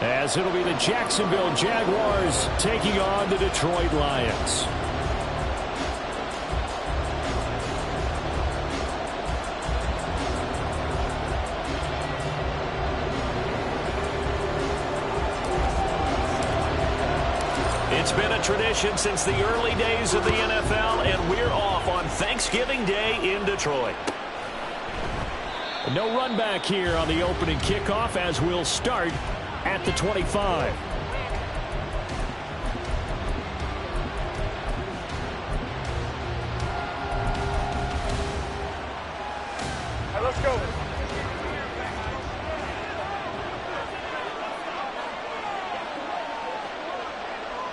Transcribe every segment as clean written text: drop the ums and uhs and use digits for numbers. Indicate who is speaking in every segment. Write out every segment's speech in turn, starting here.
Speaker 1: As it'll be the Jacksonville Jaguars taking on the Detroit Lions. It's been a tradition since the early days of the NFL, and we're off on Thanksgiving Day in Detroit. No run back here on the opening kickoff as we'll start at the 25.
Speaker 2: All right, let's go.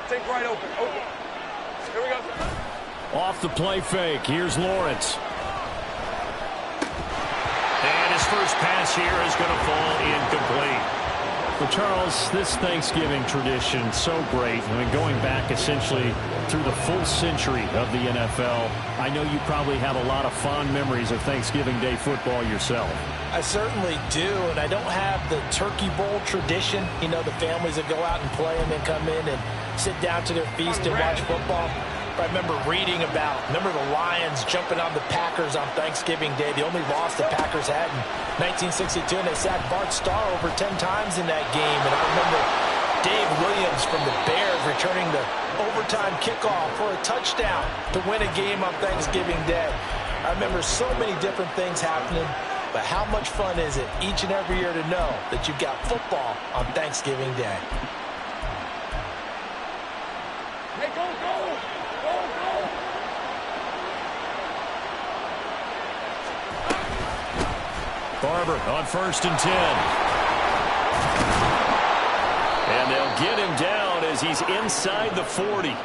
Speaker 2: Take right open. Here we go.
Speaker 1: Off the play fake. Here's Lawrence. And his first pass here is going to fall incomplete. Well, Charles, this Thanksgiving tradition, so great. I mean, going back essentially through the full century of the NFL, I know you probably have a lot of fond memories of Thanksgiving Day football yourself.
Speaker 3: I certainly do, and I don't have the Turkey Bowl tradition. You know, the families that go out and play and then come in and sit down to their feast and watch football. I remember reading about, the Lions jumping on the Packers on Thanksgiving Day. The only loss the Packers had in 1962, and they sacked Bart Starr over 10 times in that game. And I remember Dave Williams from the Bears returning the overtime kickoff for a touchdown to win a game on Thanksgiving Day. I remember so many different things happening, but how much fun is it each and every year to know that you've got football on Thanksgiving Day?
Speaker 2: Hey, go, go!
Speaker 1: Barber on 1st and 10. And they'll get him down as he's inside the 40.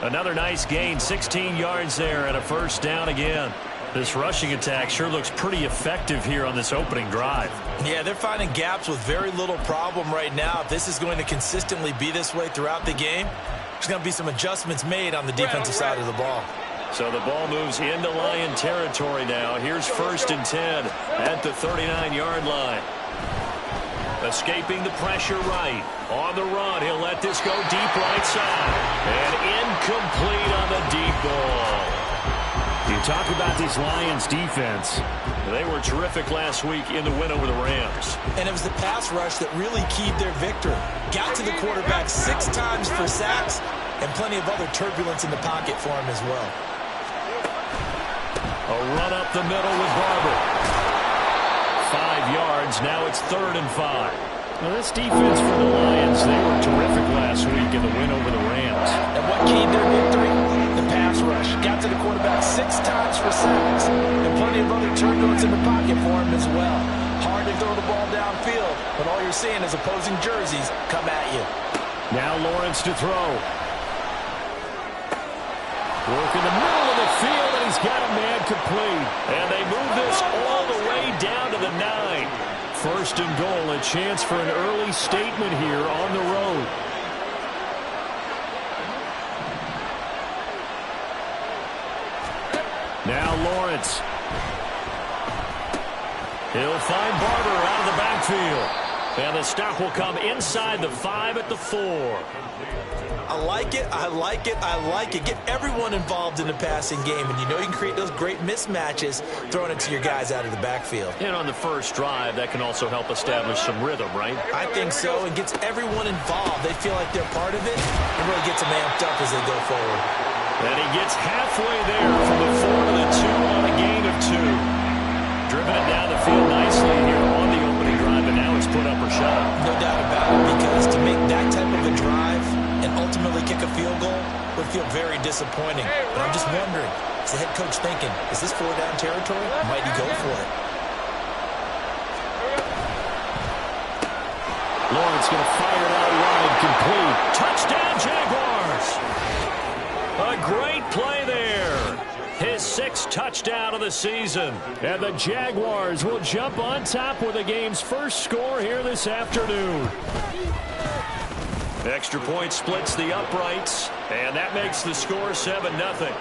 Speaker 1: Another nice gain, 16 yards there and a first down again. This rushing attack sure looks pretty effective here on this opening drive.
Speaker 3: Yeah, they're finding gaps with very little problem right now. If this is going to consistently be this way throughout the game, there's going to be some adjustments made on the defensive side of the ball.
Speaker 1: So the ball moves into Lion territory now. Here's 1st and 10 at the 39-yard line. Escaping the pressure right. On the run, he'll let this go deep right side. And incomplete on the deep ball. You talk about this Lions defense. They were terrific last week in the win over the Rams.
Speaker 3: And it was the pass rush that really keyed their victory. Got to the quarterback 6 times for sacks and plenty of other turbulence in the pocket for him as well.
Speaker 1: A run up the middle with Barber. 5 yards. Now it's 3rd and 5. Now this defense for the Lions, they were terrific last week in the win over the Rams.
Speaker 3: And what keyed their victory? The pass rush. Got to the quarterback 6 times for sacks. And plenty of other turbulence in the pocket for him as well. Hard to throw the ball downfield, but all you're seeing is opposing jerseys come at you.
Speaker 1: Now Lawrence to throw. Work in the middle of the field, and he's got a man complete. And they move this all the way down to the 9. 1st and goal, a chance for an early statement here on the road. Now Lawrence. He'll find Barber out of the backfield. And the stop will come inside the 5 at the 4.
Speaker 3: I like it, I like it, I like it. Get everyone involved in the passing game, and you know you can create those great mismatches throwing it to your guys out of the backfield.
Speaker 1: And on the first drive, that can also help establish some rhythm, right?
Speaker 3: I think so, and gets everyone involved. They feel like they're part of it, and really gets them amped up as they go forward.
Speaker 1: And he gets halfway there from the 4 to the 2 on a gain of 2. Driven it down the field nicely here on the opening drive, and now it's put up or shut up.
Speaker 3: No doubt about it, because to make that type of a drive and ultimately kick a field goal would feel very disappointing. But I'm just wondering, is the head coach thinking, is this 4-down territory? Might he go for it?
Speaker 1: Lawrence going to fire it out wide, complete. Touchdown, Jaguars! A great play there. His 6th touchdown of the season. And the Jaguars will jump on top with the game's first score here this afternoon. Extra point splits the uprights, and that makes the score 7-0.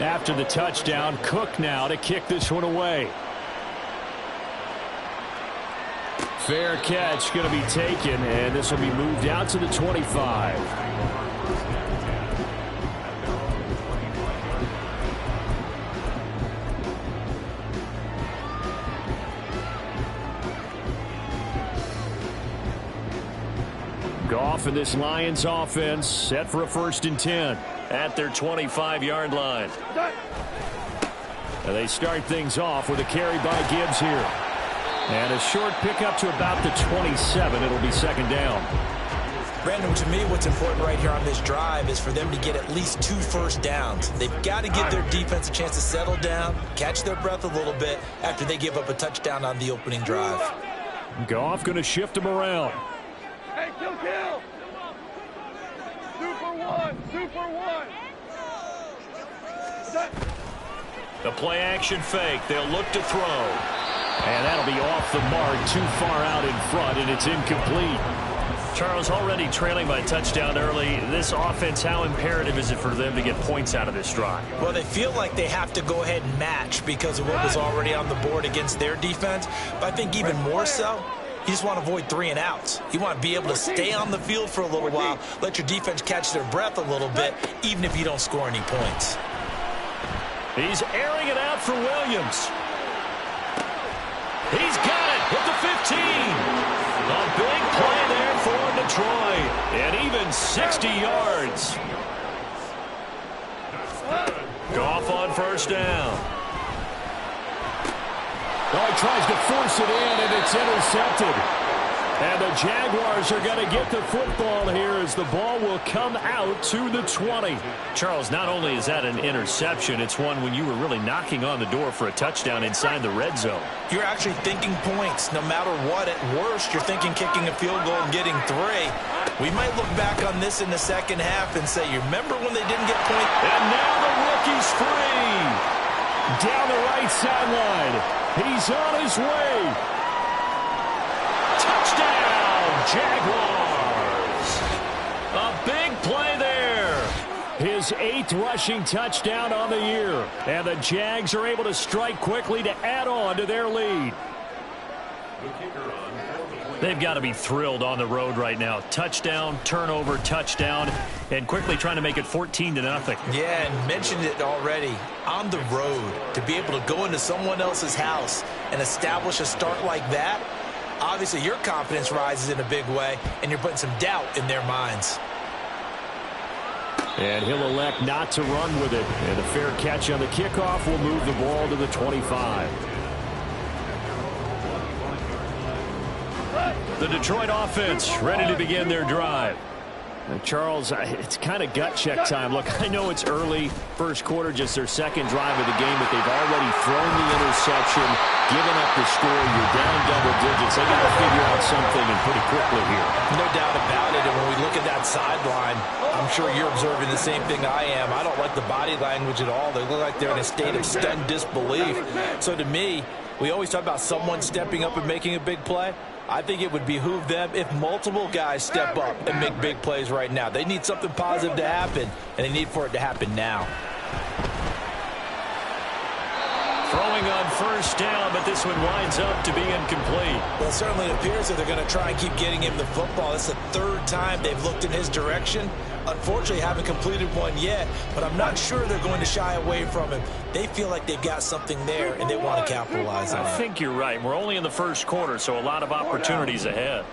Speaker 1: After the touchdown, Cook now to kick this one away. Fair catch going to be taken, and this will be moved out to the 25. Goff and this Lions offense set for a 1st and 10 at their 25-yard line. And they start things off with a carry by Gibbs here. And a short pickup to about the 27. It'll be 2nd down.
Speaker 3: Brandon, to me, what's important right here on this drive is for them to get at least 2 first downs. They've got to give their defense a chance to settle down, catch their breath a little bit after they give up a touchdown on the opening drive.
Speaker 1: Goff going to shift him around.
Speaker 2: Hey, kill. 2 for 1. 2 for 1.
Speaker 1: The play action fake. They'll look to throw. And that'll be off the mark, too far out in front, and it's incomplete. Charles, already trailing by touchdown early. This offense, how imperative is it for them to get points out of this drive?
Speaker 3: Well, they feel like they have to go ahead and match because of what was already on the board against their defense. But I think even more so, you just want to avoid 3 and outs. You want to be able to stay on the field for a little while, let your defense catch their breath a little bit, even if you don't score any points.
Speaker 1: He's airing it out for Williams. He's got it at the 15. A big play there for Detroit. And even 60 yards. Goff on 1st down. Oh, he tries to force it in, and it's intercepted. And the Jaguars are going to get the football here as the ball will come out to the 20. Charles, not only is that an interception, it's one when you were really knocking on the door for a touchdown inside the red zone.
Speaker 3: You're actually thinking points. No matter what, at worst, you're thinking kicking a field goal and getting 3. We might look back on this in the second half and say, you remember when they didn't get points?
Speaker 1: And now the rookie's free. Down the right sideline. He's on his way. Touchdown, Jaguars. A big play there. His 8th rushing touchdown on the year. And the Jags are able to strike quickly to add on to their lead. They've got to be thrilled on the road right now. Touchdown, turnover, touchdown, and quickly trying to make it 14-0.
Speaker 3: Yeah, and mentioned it already. On the road, to be able to go into someone else's house and establish a start like that, obviously your confidence rises in a big way, and you're putting some doubt in their minds.
Speaker 1: And he'll elect not to run with it. And a fair catch on the kickoff will move the ball to the 25. The Detroit offense ready to begin their drive. And Charles, it's kind of gut check time. Look, I know it's early, 1st quarter, just their 2nd drive of the game, but they've already thrown the interception, given up the score. You're down double digits. They got to figure out something, and pretty quickly here.
Speaker 3: No doubt about it. And when we look at that sideline, I'm sure you're observing the same thing I am. I don't like the body language at all. They look like they're in a state of stunned disbelief. So to me, we always talk about someone stepping up and making a big play. I think it would behoove them if multiple guys step up and make big plays right now. They need something positive to happen, and they need for it to happen now.
Speaker 1: Throwing on 1st down, but this one winds up to be incomplete.
Speaker 3: Well, it certainly appears that they're going to try and keep getting him the football. It's the 3rd time they've looked in his direction. Unfortunately, haven't completed one yet, but I'm not sure they're going to shy away from him. They feel like they've got something there, and they want to capitalize on it.
Speaker 1: I think you're right. We're only in the 1st quarter, so a lot of opportunities ahead.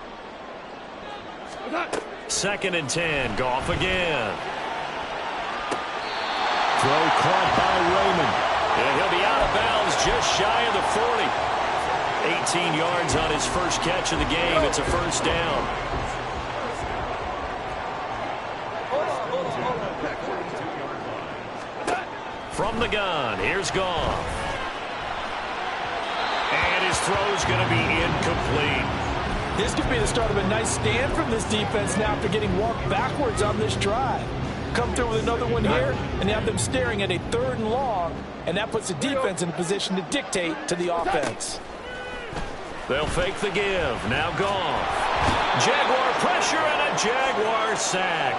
Speaker 1: 2nd and 10. Goff again. Throw caught by Raymond. And he'll be out of bounds just shy of the 40. 18 yards on his first catch of the game. It's a 1st down. From the gun, here's Goff. And his throw's going to be incomplete.
Speaker 3: This could be the start of a nice stand from this defense now after getting walked backwards on this drive. Come through with another one here, and you have them staring at a 3rd and long, and that puts the defense in a position to dictate to the offense.
Speaker 1: They'll fake the give. Now Goff. Jaguar pressure and a Jaguar sack.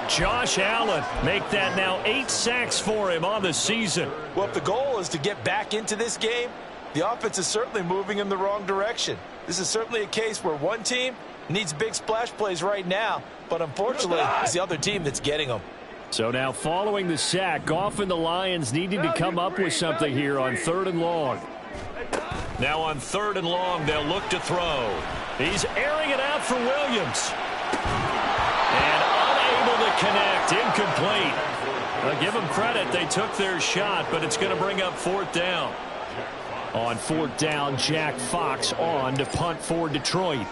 Speaker 1: Josh Allen make that now 8 sacks for him on the season.
Speaker 3: Well, if the goal is to get back into this game, The offense is certainly moving in the wrong direction. This is certainly a case where one team needs big splash plays right now, but unfortunately, it's the other team that's getting them.
Speaker 1: So now following the sack, Goff and the Lions needing to come up with something here on 3rd and long. Now on 3rd and long, they'll look to throw. He's airing it out for Williams. And unable to connect, incomplete. I'll give them credit, they took their shot, but it's going to bring up 4th down. On 4th down, Jack Fox on to punt for Detroit.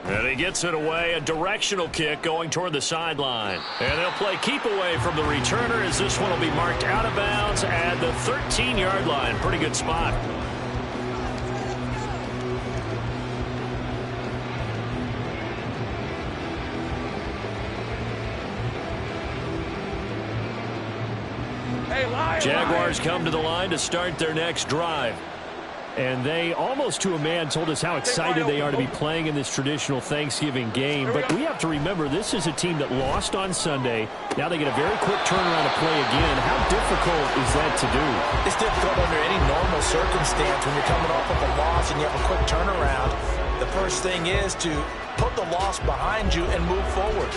Speaker 1: And he gets it away, a directional kick going toward the sideline. And they'll play keep away from the returner as this one will be marked out of bounds at the 13-yard line. Pretty good spot. Jaguars come to the line to start their next drive. And they, almost to a man, told us how excited they are to be playing in this traditional Thanksgiving game. But we have to remember, this is a team that lost on Sunday. Now they get a very quick turnaround to play again. How difficult is that to do?
Speaker 3: It's difficult under any normal circumstance when you're coming off of a loss and you have a quick turnaround. The first thing is to put the loss behind you and move forward.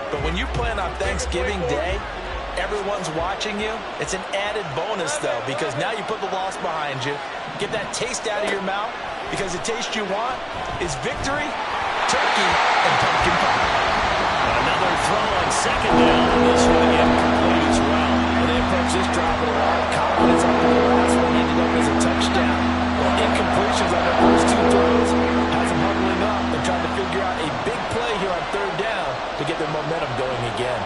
Speaker 3: But when you're playing on Thanksgiving Day, everyone's watching you. It's an added bonus, though, because now you put the loss behind you. Get that taste out of your mouth, because the taste you want is victory, turkey, and pumpkin pie.
Speaker 1: Another throw on 2nd down, and this one again complete as well.
Speaker 3: And they approach this drive with a lot of confidence after the last one ended up as a touchdown. Incompletions on their first 2 throws has them huddling up and trying to figure out a big play here on 3rd down to get their momentum going again.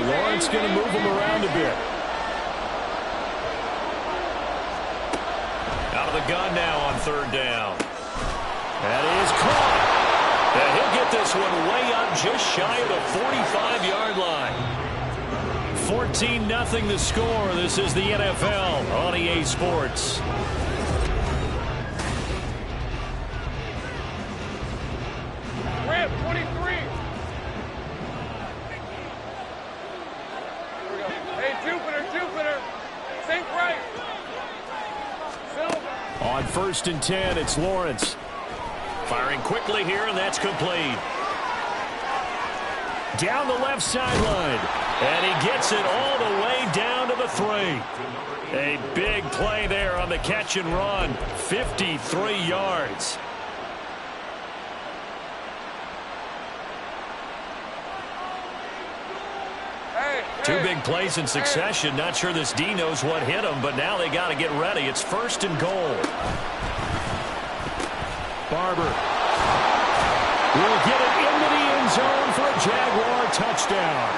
Speaker 1: Lawrence going to move him around a bit. Out of the gun now on 3rd down. That is caught. And he'll get this one way up just shy of the 45-yard line. 14-0 the score. This is the NFL on EA Sports.
Speaker 2: Ramp 23. Hey, Jupiter. Think right. Silver.
Speaker 1: On 1st and 10, it's Lawrence. Firing quickly here, and that's complete. Down the left sideline. And he gets it all the way down to the 3. A big play there on the catch and run. 53 yards. Two big plays in succession. Not sure this D knows what hit him, but now they got to get ready. It's 1st and goal. Barber will get it into the end zone for a Jaguar touchdown.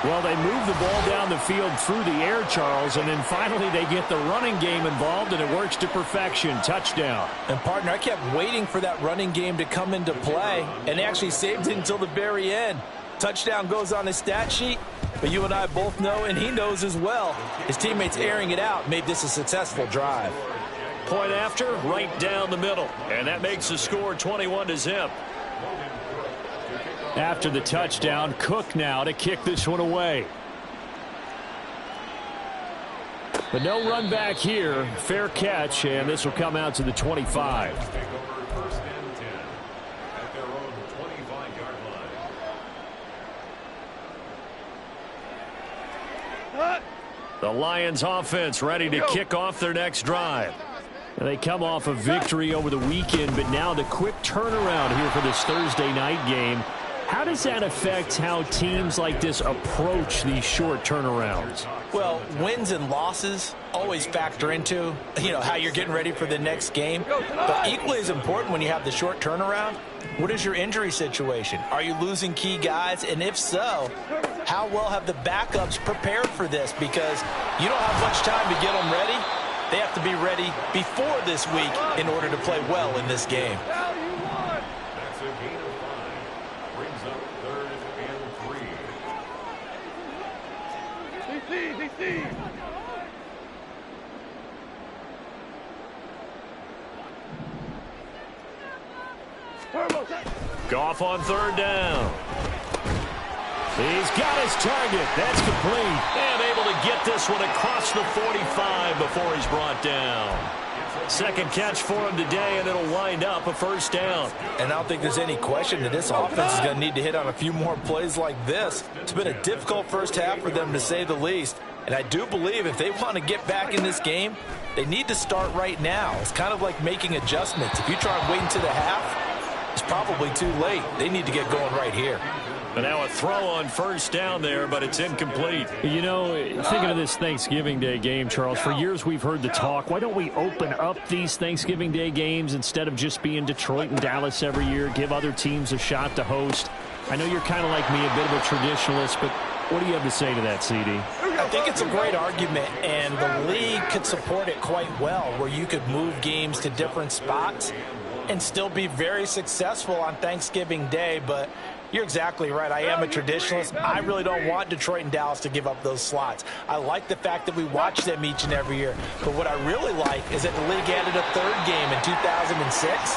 Speaker 1: Well, they move the ball down the field through the air, Charles, and then finally they get the running game involved, and it works to perfection. Touchdown.
Speaker 3: And, partner, I kept waiting for that running game to come into play, and they actually saved it until the very end. Touchdown goes on his stat sheet, but you and I both know, and he knows as well, his teammates airing it out made this a successful drive.
Speaker 1: Point after, right down the middle, and that makes the score 21-0. After the touchdown, Cook now to kick this one away. But no run back here. Fair catch, and this will come out to the 25. The Lions offense ready to kick off their next drive. And they come off a victory over the weekend, but now the quick turnaround here for this Thursday night game. How does that affect how teams like this approach these short turnarounds?
Speaker 3: Well, wins and losses always factor into, how you're getting ready for the next game. But equally as important when you have the short turnaround, what is your injury situation? Are you losing key guys? And if so, how well have the backups prepared for this? Because you don't have much time to get them ready. They have to be ready before this week in order to play well in this game.
Speaker 4: That's a gain of 5. Brings up 3rd and 3.
Speaker 2: DC.
Speaker 1: Goff on 3rd down. He's got his target. That's complete. And able to get this one across the 45 before he's brought down. Second catch for him today, and it'll wind up a first down.
Speaker 3: And I don't think there's any question that this offense is going to need to hit on a few more plays like this. It's been a difficult first half for them, to say the least. And I do believe if they want to get back in this game, they need to start right now. It's kind of like making adjustments. If you try and wait until the half, it's probably too late. They need to get going right here.
Speaker 1: But now a throw on first down there, but it's incomplete.
Speaker 5: You know, thinking of this Thanksgiving Day game, Charles, for years we've heard the talk, why don't we open up these Thanksgiving Day games instead of just being Detroit and Dallas every year, give other teams a shot to host? I know you're kind of like me, a bit of a traditionalist, but what do you have to say to that, CD?
Speaker 3: I think it's a great argument, and the league could support it quite well, where you could move games to different spots and still be very successful on Thanksgiving Day. But you're exactly right. I am a traditionalist. I really don't want Detroit and Dallas to give up those slots. I like the fact that we watch them each and every year. But what I really like is that the league added a third game in 2006.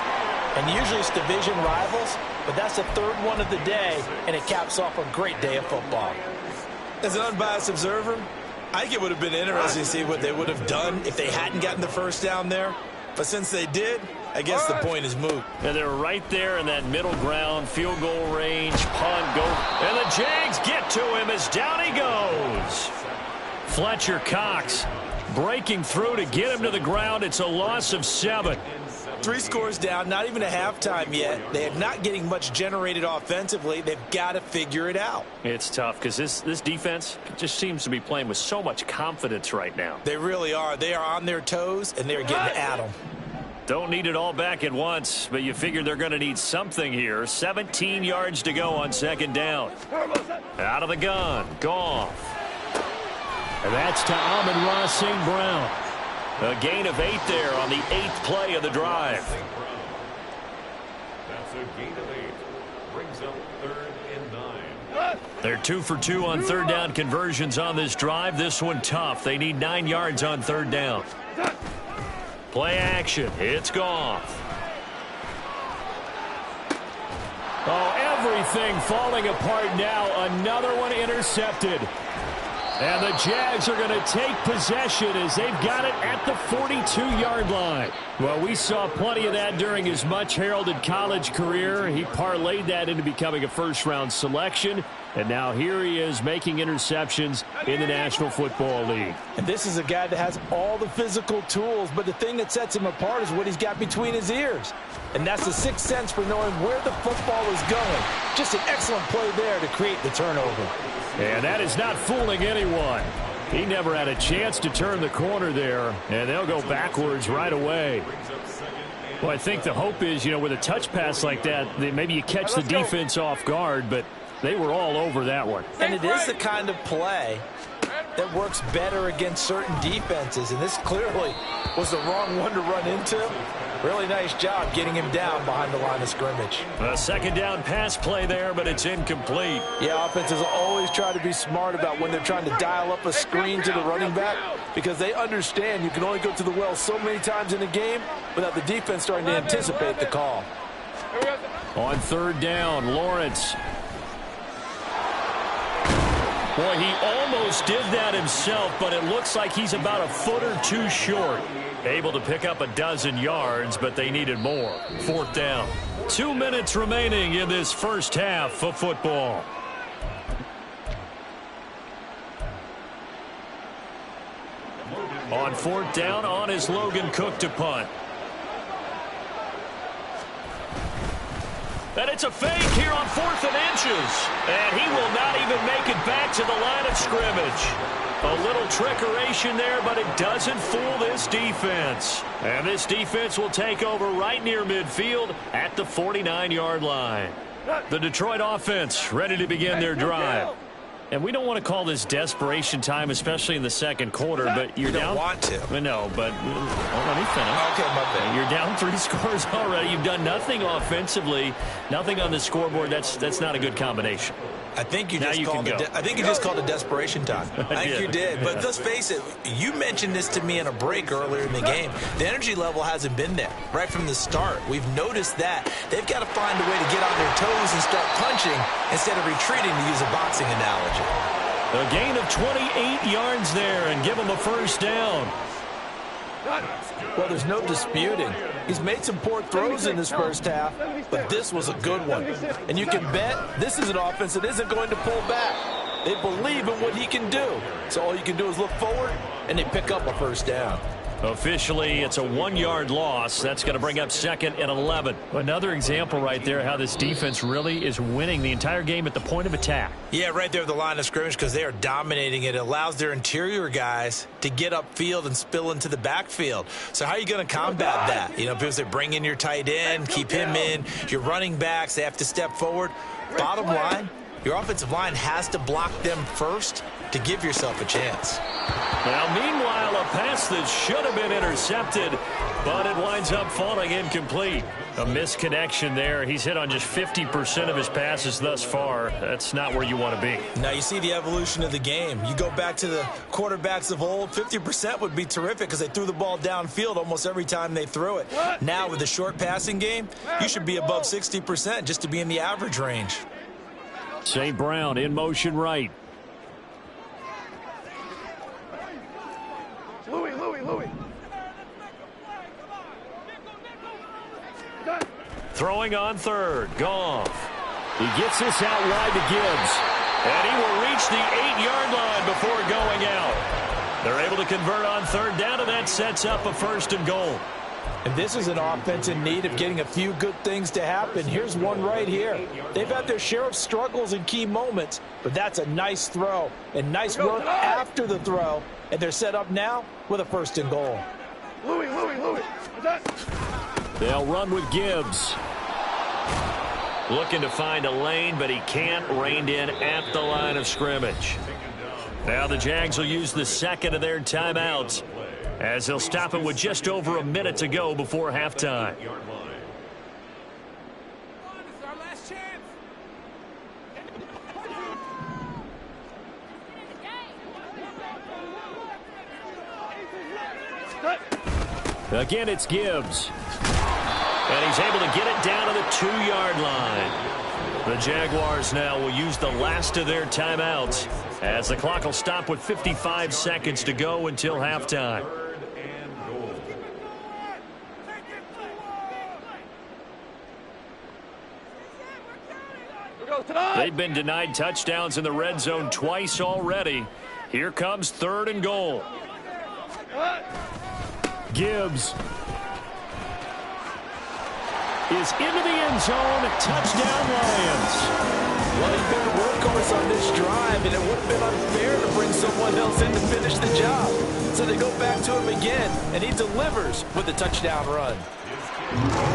Speaker 3: And usually it's division rivals, but that's the third one of the day, and it caps off a great day of football.
Speaker 6: As an unbiased observer, I think it would have been interesting to see what they would have done if they hadn't gotten the first down there. But since they did, I guess the point is moot.
Speaker 1: And they're right there in that middle ground, field goal range, punt, go. And the Jags get to him as down he goes. Fletcher Cox breaking through to get him to the ground. It's a loss of 7.
Speaker 6: 3 scores down, not even a halftime yet. They are not getting much generated offensively. They've got to figure it out.
Speaker 1: It's tough because this defense just seems to be playing with so much confidence right now.
Speaker 6: They really are. They are on their toes, and they're getting at them.
Speaker 1: Don't need it all back at once, but you figure they're going to need something here. 17 yards to go on second down. Out of the gun, Goff.
Speaker 5: And that's to Amon-Ra St. Brown.
Speaker 1: A gain of 8 there on the 8th play of the drive.
Speaker 4: That's a gain of 8. Brings up 3rd and 9.
Speaker 1: They're 2 for 2 on third down conversions on this drive. This one tough. They need 9 yards on third down. Play action. It's Goff.
Speaker 5: Oh, everything falling apart now. Another one intercepted. And the Jags are going to take possession as they've got it at the 42-yard line. Well, we saw plenty of that during his much-heralded college career. He parlayed that into becoming a first-round selection. And now here he is making interceptions in the National Football League.
Speaker 3: And this is a guy that has all the physical tools, but the thing that sets him apart is what he's got between his ears. And that's the sixth sense for knowing where the football is going. Just an excellent play there to create the turnover.
Speaker 5: And that is not fooling anyone. He never had a chance to turn the corner there, and they'll go backwards right away. Well, I think the hope is, you know, with a touch pass like that, maybe you catch the defense off guard, but they were all over that one.
Speaker 3: And it is the kind of play that works better against certain defenses, and this clearly was the wrong one to run into. Really nice job getting him down behind the line of scrimmage.
Speaker 1: A second down pass play there, but it's incomplete.
Speaker 3: Yeah, offenses always try to be smart about when they're trying to dial up a screen to the running back, because they understand you can only go to the well so many times in a game without the defense starting to anticipate the call.
Speaker 5: On third down, Lawrence.
Speaker 1: Boy, he almost did that himself, but it looks like he's about a foot or two short. Able to pick up a dozen yards, but they needed more. Fourth down. 2 minutes remaining in this first half of football. On fourth down, on is Logan Cook to punt. And it's a fake here on 4th and inches. And he will not even make it back to the line of scrimmage. A little trickeration there, but it doesn't fool this defense. And this defense will take over right near midfield at the 49-yard line. The Detroit offense ready to begin their drive. And we don't want to call this desperation time, especially in the second quarter, but you're down.
Speaker 6: You don't want to.
Speaker 1: No, but let me finish.
Speaker 6: Okay, my bad.
Speaker 1: You're down 3 scores already. You've done nothing offensively, nothing on the scoreboard. That's not a good combination.
Speaker 6: I think you just called it. I think you just called it desperation time. I think you did. But let's face it. You mentioned this to me in a break earlier in the game. The energy level hasn't been there right from the start. We've noticed that. They've got to find a way to get on their toes and start punching instead of retreating, to use a boxing analogy.
Speaker 1: A gain of 28 yards there and give them a first down.
Speaker 3: Well, there's no disputing. He's made some poor throws in this first half, but this was a good one. And you can bet this is an offense that isn't going to pull back. They believe in what he can do. So all you can do is look forward, and they pick up a first down.
Speaker 1: Officially, it's a 1-yard loss. That's going to bring up 2nd and 11. Another example right there how this defense really is winning the entire game at the point of attack.
Speaker 6: Yeah, right there at the line of scrimmage, because they are dominating it. It allows their interior guys to get upfield and spill into the backfield. So how are you going to combat that? You know, because they bring in your tight end, keep him in. Your running backs, they have to step forward. Bottom line, your offensive line has to block them first to give yourself a chance.
Speaker 1: Now, meanwhile, a pass that should have been intercepted, but it winds up falling incomplete. A misconnection there. He's hit on just 50% of his passes thus far. That's not where you want to be.
Speaker 6: Now, you see the evolution of the game. You go back to the quarterbacks of old, 50% would be terrific because they threw the ball downfield almost every time they threw it. Now, with the short passing game, you should be above 60% just to be in the average range.
Speaker 5: St. Brown in motion right.
Speaker 2: Louis.
Speaker 1: Throwing on third. Goff.
Speaker 5: He gets this out wide to Gibbs.
Speaker 1: And he will reach the 8-yard line before going out. They're able to convert on third down, and that sets up a 1st and goal.
Speaker 3: And this is an offense in need of getting a few good things to happen. Here's one right here. They've had their share of struggles in key moments, but that's a nice throw and nice work after the throw. And they're set up now with a 1st and goal.
Speaker 2: Louis.
Speaker 5: They'll run with Gibbs.
Speaker 1: Looking to find a lane, but he can't. Reined in at the line of scrimmage. Now the Jags will use the 2nd of their timeouts, as they'll stop it with just over a minute to go before halftime.
Speaker 5: Again, it's Gibbs.
Speaker 1: And he's able to get it down to the 2-yard line. The Jaguars now will use the last of their timeouts, as the clock will stop with 55 seconds to go until halftime. They've been denied touchdowns in the red zone twice already. Here comes 3rd and goal.
Speaker 5: Gibbs is into the end zone. Touchdown, Lions.
Speaker 3: Well, he's been a workhorse on this drive, and it would have been unfair to bring someone else in to finish the job. So they go back to him again, and he delivers with a touchdown run.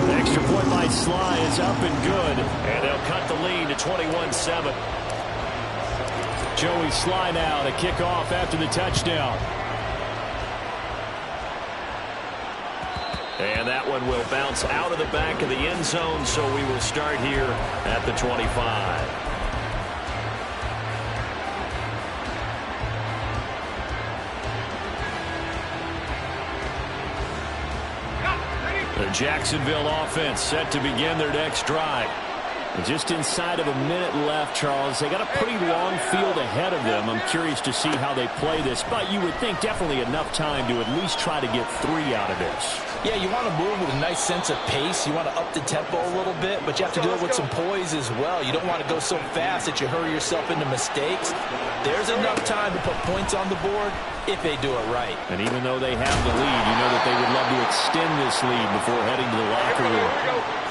Speaker 5: The extra point by Sly is up and good, and they'll cut the lead to 21-7. Joey Sly now to kick off after the touchdown.
Speaker 1: And that one will bounce out of the back of the end zone, so we will start here at the 25. The Jacksonville offense set to begin their next drive.
Speaker 5: Just inside of a minute left, Charles. They got a pretty long field ahead of them. I'm curious to see how they play this, but you would think definitely enough time to at least try to get 3 out of this.
Speaker 3: Yeah, you want to move with a nice sense of pace. You want to up the tempo a little bit, but you have to do it with some poise as well. You don't want to go so fast that you hurry yourself into mistakes. There's enough time to put points on the board if they do it right.
Speaker 5: And even though they have the lead, you know that they would love to extend this lead before heading to the locker room.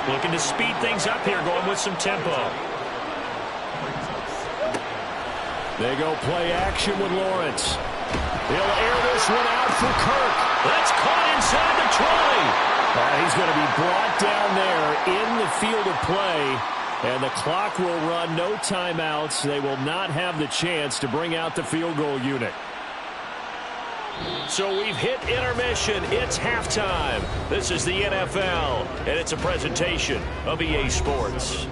Speaker 1: Looking to speed things up here, going with some tempo.
Speaker 5: They go play action with Lawrence. He'll air this one out for Kirk.
Speaker 1: That's caught inside the 20.
Speaker 5: He's going to be brought down there in the field of play, and the clock will run. No timeouts. They will not have the chance to bring out the field goal unit.
Speaker 1: So we've hit intermission. It's halftime. This is the NFL, and it's a presentation of EA Sports.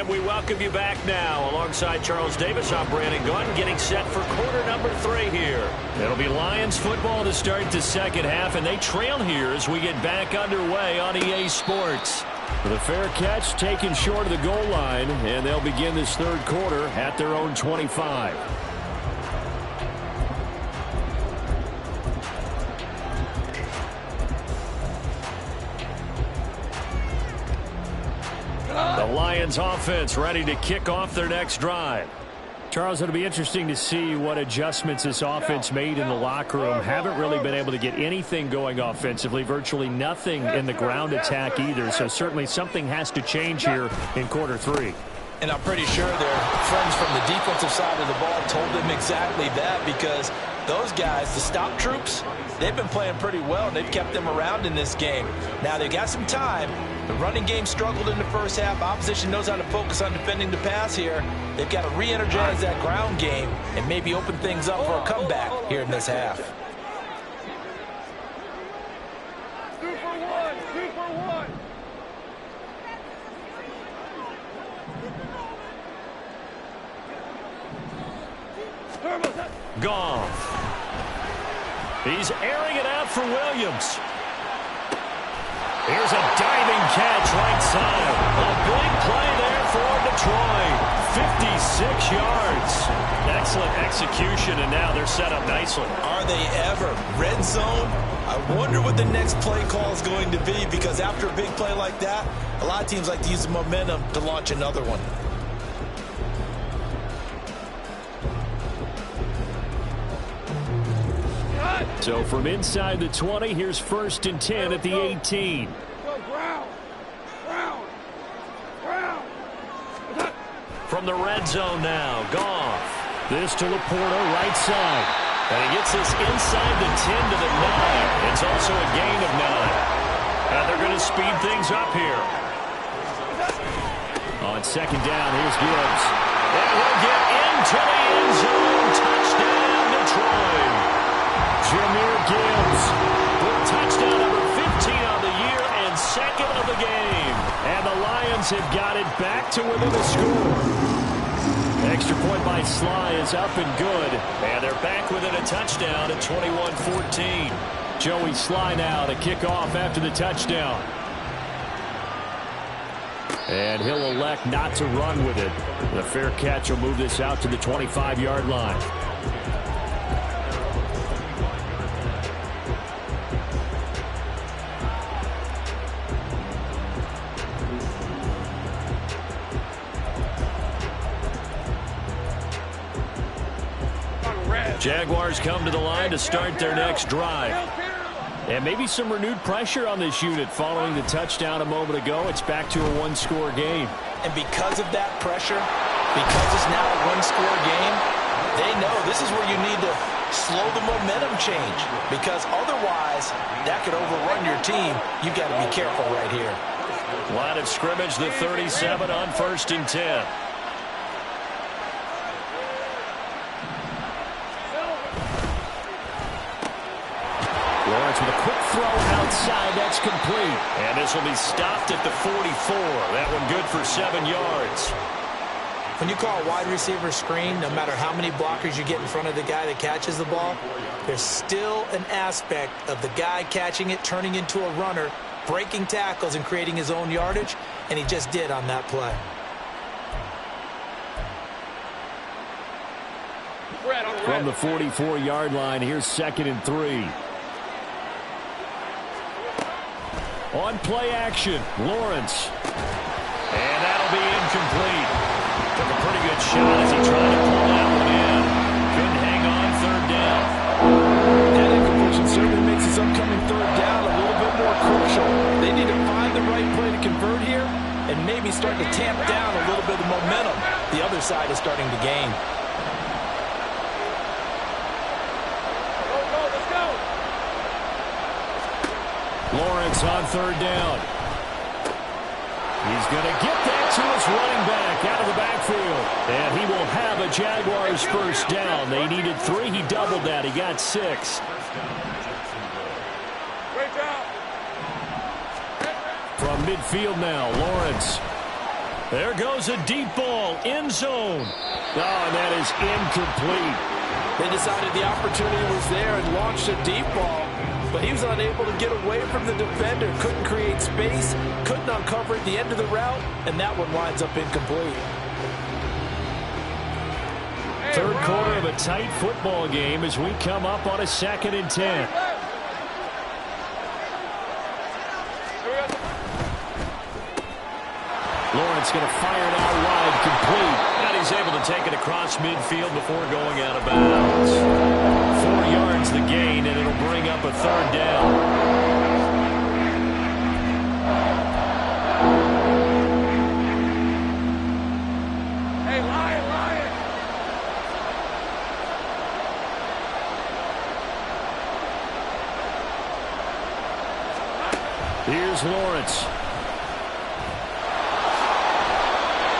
Speaker 1: And we welcome you back now. Alongside Charles Davis, I'm Brandon Gunn, getting set for quarter number 3 here. It'll be Lions football to start the second half, and they trail here as we get back underway on EA Sports.
Speaker 5: The fair catch taken short of the goal line, and they'll begin this third quarter at their own 25. The Lions offense ready to kick off their next drive. Charles, it'll be interesting to see what adjustments this offense made in the locker room. Haven't really been able to get anything going offensively, virtually nothing in the ground attack either. So certainly something has to change here in quarter 3.
Speaker 6: And I'm pretty sure their friends from the defensive side of the ball told them exactly that, because those guys, the stop troops, they've been playing pretty well, and they've kept them around in this game. Now they've got some time. The running game struggled in the first half. Opposition knows how to focus on defending the pass here. They've got to re-energize that ground game and maybe open things up for a comeback here in this half.
Speaker 2: 2 for 1, 2 for 1.
Speaker 1: Goff. He's airing it out for Williams. Here's a diving catch right side. A big play there for Detroit. 56 yards. Excellent execution, and now they're set up nicely.
Speaker 6: Are they ever? Red zone? I wonder what the next play call is going to be, because after a big play like that, a lot of teams like to use the momentum to launch another one.
Speaker 5: So from inside the 20, here's 1st and 10 at the 18.
Speaker 1: From the red zone now, Goff.
Speaker 5: This to Laporta, right side.
Speaker 1: And he gets this inside the 10 to the 9. It's also a gain of 9. And they're going to speed things up here.
Speaker 5: On 2nd down, here's Gibbs.
Speaker 1: And he'll get into the end zone. Touchdown, Detroit.
Speaker 5: Jahmyr Gibbs
Speaker 1: with touchdown number 15 on the year and 2nd of the game.
Speaker 5: And the Lions have got it back to within a score. Extra point by Sly is up and good.
Speaker 1: And they're back within a touchdown at 21-14.
Speaker 5: Joey Sly now to kick off after the touchdown. And he'll elect not to run with it. The fair catch will move this out to the 25-yard line.
Speaker 1: Jaguars come to the line to start their next drive.
Speaker 5: And maybe some renewed pressure on this unit following the touchdown a moment ago. It's back to a one-score game.
Speaker 6: And because of that pressure, because it's now a one-score game, they know this is where you need to slow the momentum change, because otherwise that could overrun your team. You've got to be careful right here.
Speaker 1: Line of scrimmage, the 37 on 1st and 10.
Speaker 5: Lawrence with a quick throw outside. That's complete.
Speaker 1: And this will be stopped at the 44. That one good for 7 yards.
Speaker 6: When you call a wide receiver screen, no matter how many blockers you get in front of the guy that catches the ball, there's still an aspect of the guy catching it, turning into a runner, breaking tackles and creating his own yardage, and he just did on that play.
Speaker 5: From the 44-yard line, here's 2nd and 3. On play action, Lawrence.
Speaker 1: And that'll be incomplete. Took a pretty good shot as he tried to pull that one in. Couldn't hang on 3rd down.
Speaker 3: That incompletion certainly makes this upcoming 3rd down a little bit more crucial. They need to find the right play to convert here and maybe start to tamp down a little bit of momentum the other side is starting to gain.
Speaker 5: Lawrence on 3rd down. He's going to get that to his running back out of the backfield. And he will have a Jaguars 1st down. They needed 3. He doubled that. He got 6.
Speaker 2: Great job.
Speaker 5: From midfield now, Lawrence. There goes a deep ball, end zone. Oh, and that is incomplete.
Speaker 3: They decided the opportunity was there and launched a deep ball, but he was unable to get away from the defender, couldn't create space, couldn't uncover at the end of the route, and that one winds up incomplete.
Speaker 5: Third quarter of a tight football game as we come up on a 2nd and 10. Lawrence going to fire it out wide, complete. And he's able to take it across midfield before going out of bounds. 4 yards the gain, and it'll bring up a 3rd down. Here's Lawrence.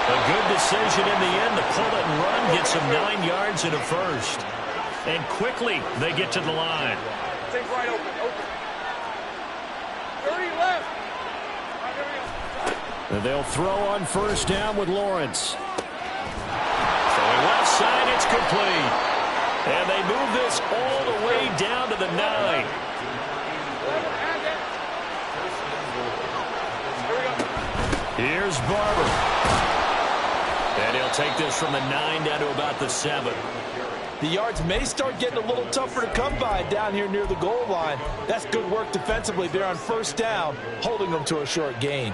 Speaker 5: A good decision in the end to pull it and run, get some 9 yards and a 1st. And quickly they get to the line.
Speaker 2: Take right open. 30 left.
Speaker 5: And they'll throw on 1st down with Lawrence. Throwing left side, it's complete. And they move this all the way down to the 9. Here's Barber. And he'll take this from the 9 down to about the 7.
Speaker 3: The yards may start getting a little tougher to come by down here near the goal line. That's good work defensively there on 1st down, holding them to a short gain.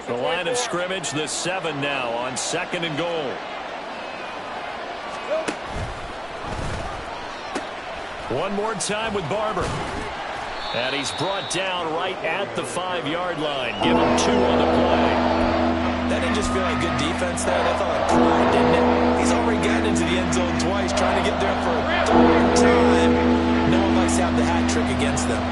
Speaker 5: The line of scrimmage, the 7 now on 2nd and goal. One more time with Barber. And he's brought down right at the 5-yard line. Give him 2 on the play.
Speaker 6: That didn't just feel like good defense there. That felt like pride, didn't it? He's already gotten into the end zone twice, trying to get there for a 3rd time. No one likes to have the hat trick against them.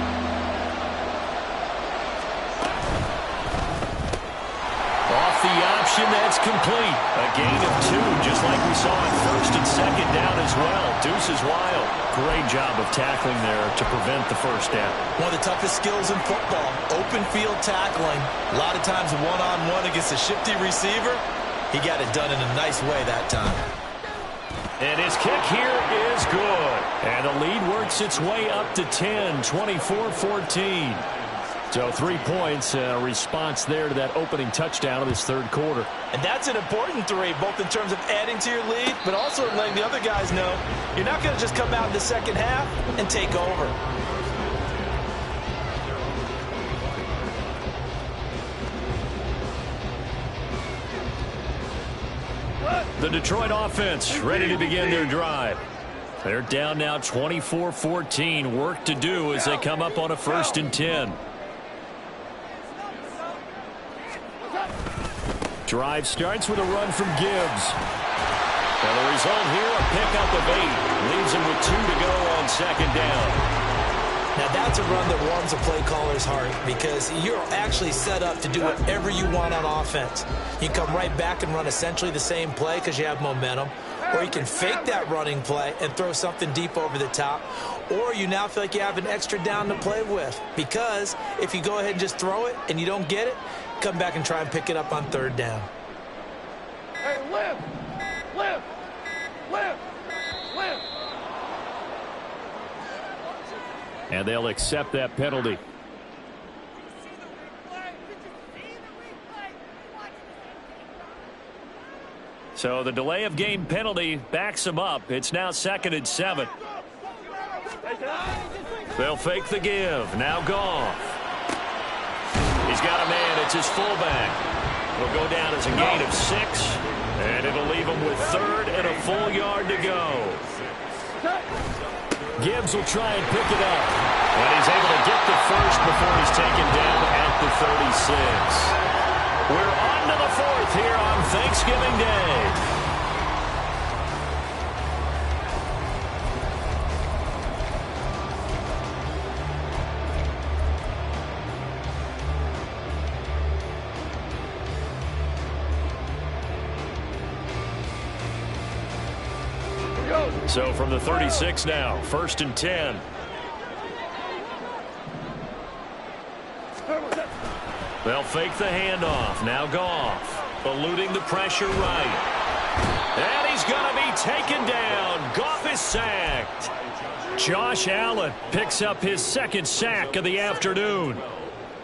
Speaker 5: Off the option, that's complete. A gain of 2, just like we saw on 1st and 2nd down as well. Deuce is wild. Great job of tackling there to prevent the 1st down.
Speaker 6: One of the toughest skills in football, open field tackling. A lot of times one-on-one against a shifty receiver. He got it done in a nice way that time.
Speaker 5: And his kick here is good. And the lead works its way up to 10, 24-14. So 3 points, a response there to that opening touchdown of this 3rd quarter.
Speaker 3: And that's an important 3, both in terms of adding to your lead, but also letting the other guys know you're not going to just come out in the 2nd half and take over.
Speaker 5: The Detroit offense ready to begin their drive. They're down now 24-14. Work to do as they come up on a 1st and 10. Drive starts with a run from Gibbs. And the result here, a pickup of 8. Leaves him with 2 to go on 2nd down.
Speaker 6: Now that's a run that warms a play caller's heart because you're actually set up to do whatever you want on offense. You can come right back and run essentially the same play because you have momentum. Or you can fake that running play and throw something deep over the top. Or you now feel like you have an extra down to play with. Because if you go ahead and just throw it and you don't get it, come back and try and pick it up on 3rd down.
Speaker 2: Hey, lift! Lift! Lift! Lift!
Speaker 5: And they'll accept that penalty. So the delay of game penalty backs him up. It's now 2nd and 7. They'll fake the give. Now Goff. He's got a man. It's his fullback. He'll go down as a gain of 6. And it'll leave him with 3rd and a full yard to go. Gibbs will try and pick it up. And he's able to get the 1st before he's taken down at the 36. We're on to the 4th here on Thanksgiving Day.
Speaker 1: So from the 36 now, 1st and 10. They'll fake the handoff. Now Goff, eluding the pressure right. And he's going to be taken down. Goff is sacked. Josh Allen picks up his 2nd sack of the afternoon.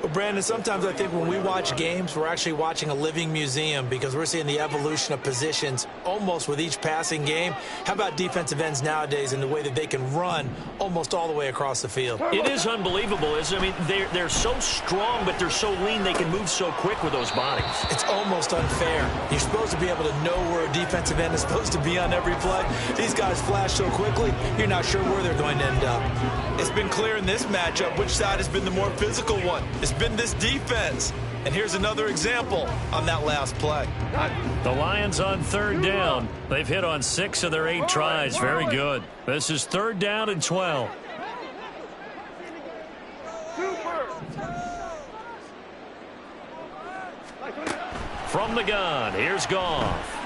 Speaker 6: Well, Brandon, sometimes I think when we watch games, we're actually watching a living museum because we're seeing the evolution of positions almost with each passing game. How about defensive ends nowadays and the way that they can run almost all the way across the field?
Speaker 1: It is unbelievable, isn't it? I mean, they're so strong, but they're so lean, they can move so quick with those bodies.
Speaker 6: It's almost unfair. You're supposed to be able to know where a defensive end is supposed to be on every play. These guys flash so quickly, you're not sure where they're going to end up. It's been clear in this matchup which side has been the more physical one. It's been this defense. And here's another example on that last play.
Speaker 1: The Lions on 3rd down. They've hit on 6 of their 8 tries. Very good. This is 3rd down and 12. From the gun, here's Goff.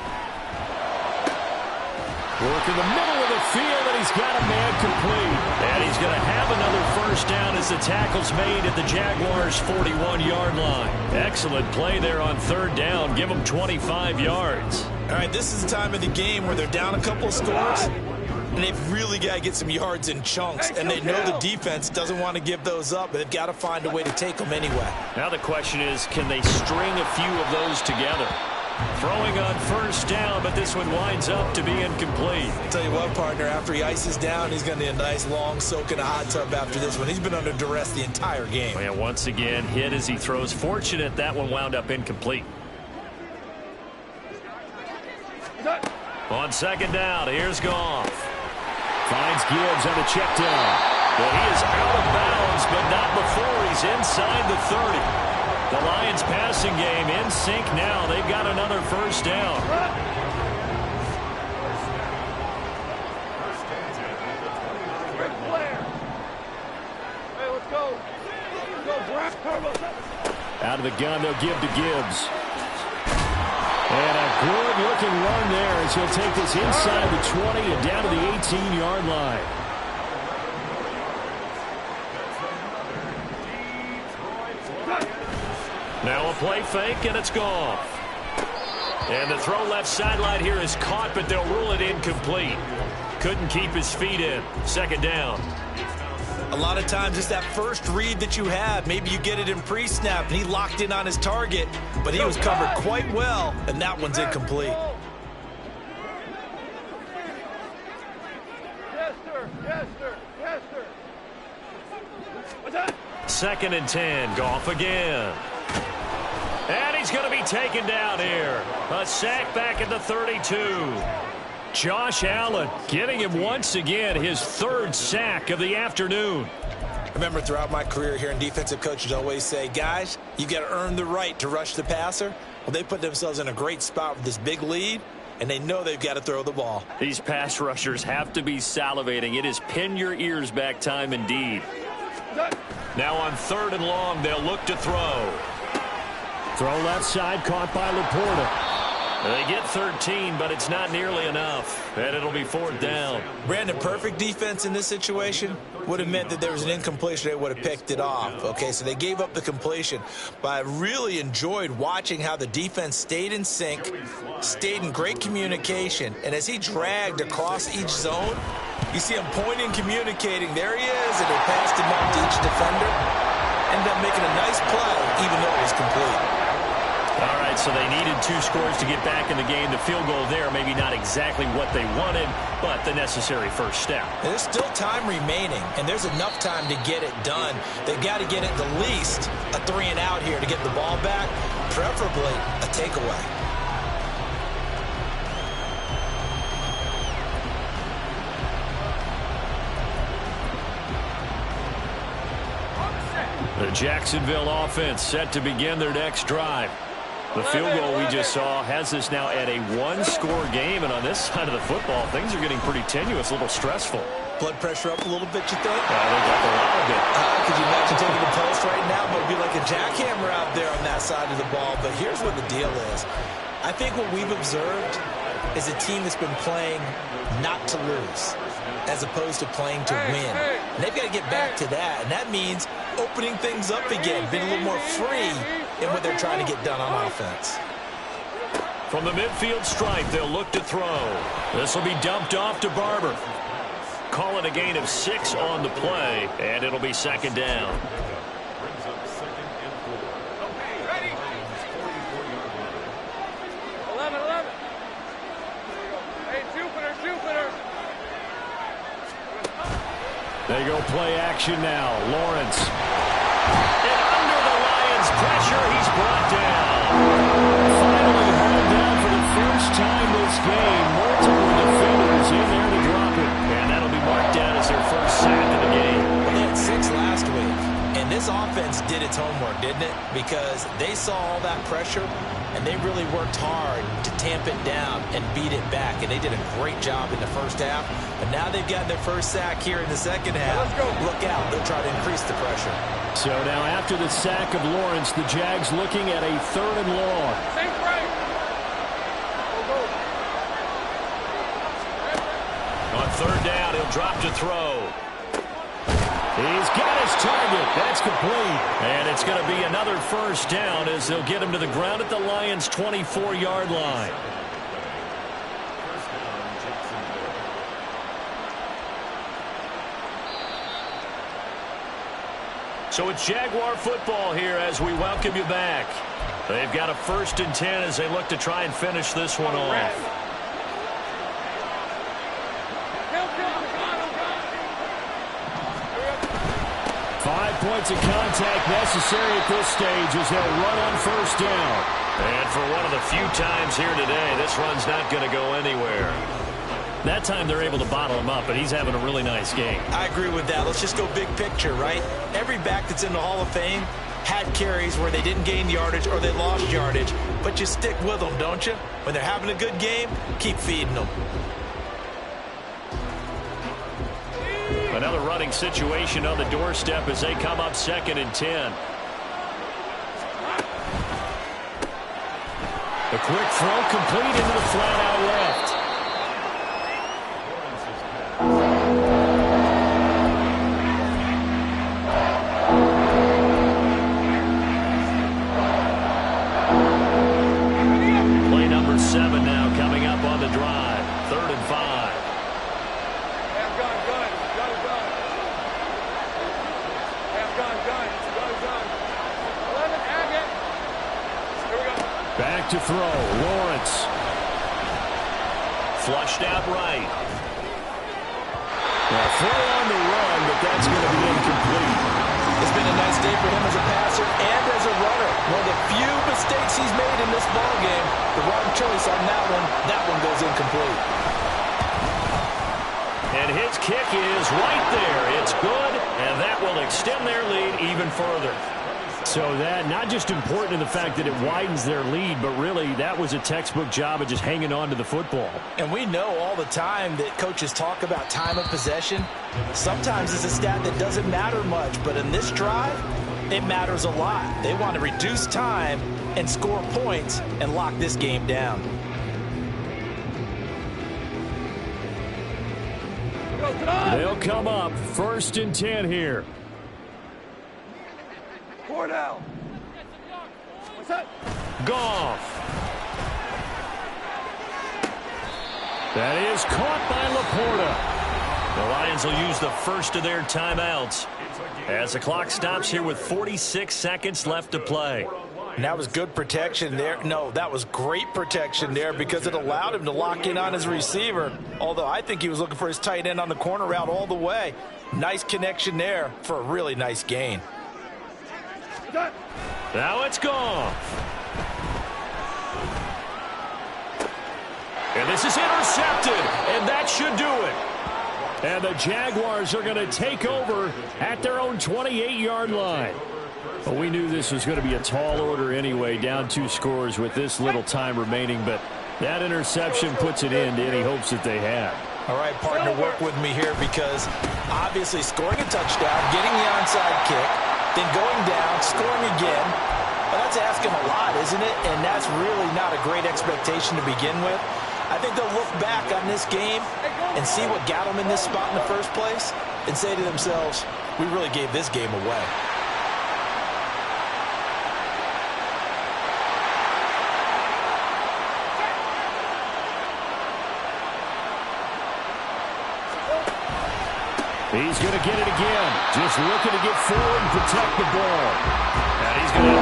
Speaker 5: Work in the middle of the field, and he's got a man complete.
Speaker 1: And he's going to have another 1st down as the tackle's made at the Jaguars' 41-yard line. Excellent play there on 3rd down. Give them 25 yards.
Speaker 6: All right, this is the time of the game where they're down a couple of scores, and they've really got to get some yards in chunks, and they know the defense doesn't want to give those up, but they've got to find a way to take them anyway.
Speaker 1: Now the question is, can they string a few of those together? Throwing on 1st down, but this one winds up to be incomplete.
Speaker 6: I'll tell you what, partner, after he ices down, he's going to need a nice long soak in a hot tub after this one. He's been under duress the entire game.
Speaker 1: And once again, hit as he throws. Fortunate that one wound up incomplete. On 2nd down, here's Goff.
Speaker 5: Finds Gibbs on a check down.
Speaker 1: Well, he is out of bounds, but not before he's inside the 30. The Lions passing game in sync now. They've got another 1st down.
Speaker 2: Hey, let's go.
Speaker 5: Out of the gun, they'll give to Gibbs. And a good-looking run there as he'll take this inside the 20 and down to the 18-yard line.
Speaker 1: Now a play fake, and it's Goff. And the throw left sideline here is caught, but they'll rule it incomplete. Couldn't keep his feet in. 2nd down.
Speaker 6: A lot of times it's that first read that you have. Maybe you get it in pre-snap, and he locked in on his target, but he was covered quite well, and that one's incomplete.
Speaker 2: Yes, sir. Yes, sir. Yes, sir. What's that?
Speaker 1: 2nd and 10. Goff again. And he's going to be taken down here. A sack back at the 32. Josh Allen getting him once again his 3rd sack of the afternoon.
Speaker 6: I remember throughout my career here in defensive coaches always say, guys, you got to earn the right to rush the passer. Well, they put themselves in a great spot with this big lead, and they know they've got to throw the ball.
Speaker 1: These pass rushers have to be salivating. It is pin your ears back time indeed. Now on 3rd and long, they'll look to throw.
Speaker 5: Throw left side, caught by Laporta.
Speaker 1: They get 13, but it's not nearly enough, and it'll be 4th down.
Speaker 6: Brandon, perfect defense in this situation would have meant that there was an incompletion. They would have picked it off. Okay, so they gave up the completion. But I really enjoyed watching how the defense stayed in sync, stayed in great communication, and as he dragged across each zone, you see him pointing, communicating. There he is, and they passed him up to each defender. Ended up making a nice play, even though it was complete.
Speaker 1: All right, so they needed 2 scores to get back in the game. The field goal there, maybe not exactly what they wanted, but the necessary 1st step.
Speaker 6: There's still time remaining, and there's enough time to get it done. They've got to get at the least a 3 and out here to get the ball back, preferably a takeaway.
Speaker 1: The Jacksonville offense set to begin their next drive. The field goal we just saw has us now at a 1-score game, and on this side of the football, things are getting pretty tenuous, a little stressful.
Speaker 6: Blood pressure up a little bit, you think?
Speaker 1: I think up a lot of it.
Speaker 6: Could you imagine taking the pulse right now? It would be like a jackhammer out there on that side of the ball. But here's what the deal is. I think what we've observed is a team that's been playing not to lose as opposed to playing to win. And they've got to get back to that, and that means opening things up again, being a little more free in what they're trying to get done on offense.
Speaker 1: From the midfield stripe, they'll look to throw. This will be dumped off to Barber. Call it a gain of 6 on the play, and it'll be second down.
Speaker 4: Brings up 2nd and 4.
Speaker 2: Okay, ready?
Speaker 4: 44-yard line.
Speaker 2: 11. Hey, Jupiter.
Speaker 5: They go play action now. Lawrence. And under the Lions' pressure, he's brought down. Finally hauled down for the first time this game. Multiple defenders in there to drop it.
Speaker 1: And that'll be marked down as their first sack of the game.
Speaker 6: Well, they had 6 last week, and this offense did its homework, didn't it? Because they saw all that pressure, and they really worked hard to tamp it down and beat it back, and they did a great job in the first half. But now they've got their first sack here in the second half.
Speaker 2: Let's go.
Speaker 6: Look out. They'll try to increase the pressure.
Speaker 5: So now after the sack of Lawrence, the Jags looking at a 3rd and long.
Speaker 2: Think right. Go.
Speaker 1: On 3rd down, he'll drop to throw. He's got his target. That's complete. And it's going to be another first down as they'll get him to the ground at the Lions' 24-yard line.
Speaker 4: First down, Jacksonville.
Speaker 1: So it's Jaguar football here as we welcome you back. They've got a 1st and 10 as they look to try and finish this one off.
Speaker 5: 5 points of contact necessary at this stage as they'll run on 1st down.
Speaker 1: And for one of the few times here today, this run's not going to go anywhere.
Speaker 5: That time they're able to bottle him up, but he's having a really nice game.
Speaker 6: I agree with that. Let's just go big picture, right? Every back that's in the Hall of Fame had carries where they didn't gain yardage or they lost yardage, but you stick with them, don't you? When they're having a good game, keep feeding them.
Speaker 1: Another running situation on the doorstep as they come up 2nd and 10.
Speaker 5: A quick throw complete into the flat out left.
Speaker 1: Play number 7 now coming up on the drive. 3rd and 5.
Speaker 5: Back to throw. Lawrence.
Speaker 1: Flushed out right.
Speaker 5: Well, throw on the run, but that's going to be incomplete.
Speaker 6: It's been a nice day for him as a passer and as a runner. One of the few mistakes he's made in this ballgame. The wrong choice on that one. That one goes incomplete.
Speaker 1: And his kick is right there. It's good, and that will extend their lead even further.
Speaker 5: So that not just important in the fact that it widens their lead, but really that was a textbook job of just hanging on to the football.
Speaker 6: And we know all the time that coaches talk about time of possession. Sometimes it's a stat that doesn't matter much, but in this drive, it matters a lot. They want to reduce time and score points and lock this game down.
Speaker 5: They'll come up 1st and 10 here.
Speaker 2: 4 down. What's that?
Speaker 1: Goff.
Speaker 5: That is caught by Laporta.
Speaker 1: The Lions will use the first of their timeouts as the clock stops here with 46 seconds left to play.
Speaker 6: And that was good protection there. No, that was great protection there because it allowed him to lock in on his receiver. Although I think he was looking for his tight end on the corner route all the way. Nice connection there for a really nice gain.
Speaker 1: Now it's gone. And this is intercepted, and that should do it.
Speaker 5: And the Jaguars are going to take over at their own 28-yard line. Well, we knew this was going to be a tall order anyway, down 2 scores with this little time remaining, but that interception puts an end to any hopes that they had.
Speaker 6: All right, partner, work with me here because obviously scoring a touchdown, getting the onside kick, then going down, scoring again. Well, that's asking a lot, isn't it? And that's really not a great expectation to begin with.
Speaker 3: I think they'll look back on this game and see what got them in this spot in the first place and say to themselves, we really gave this game away.
Speaker 5: He's going to get it again. Just looking to get forward and protect the ball. And he's going to have to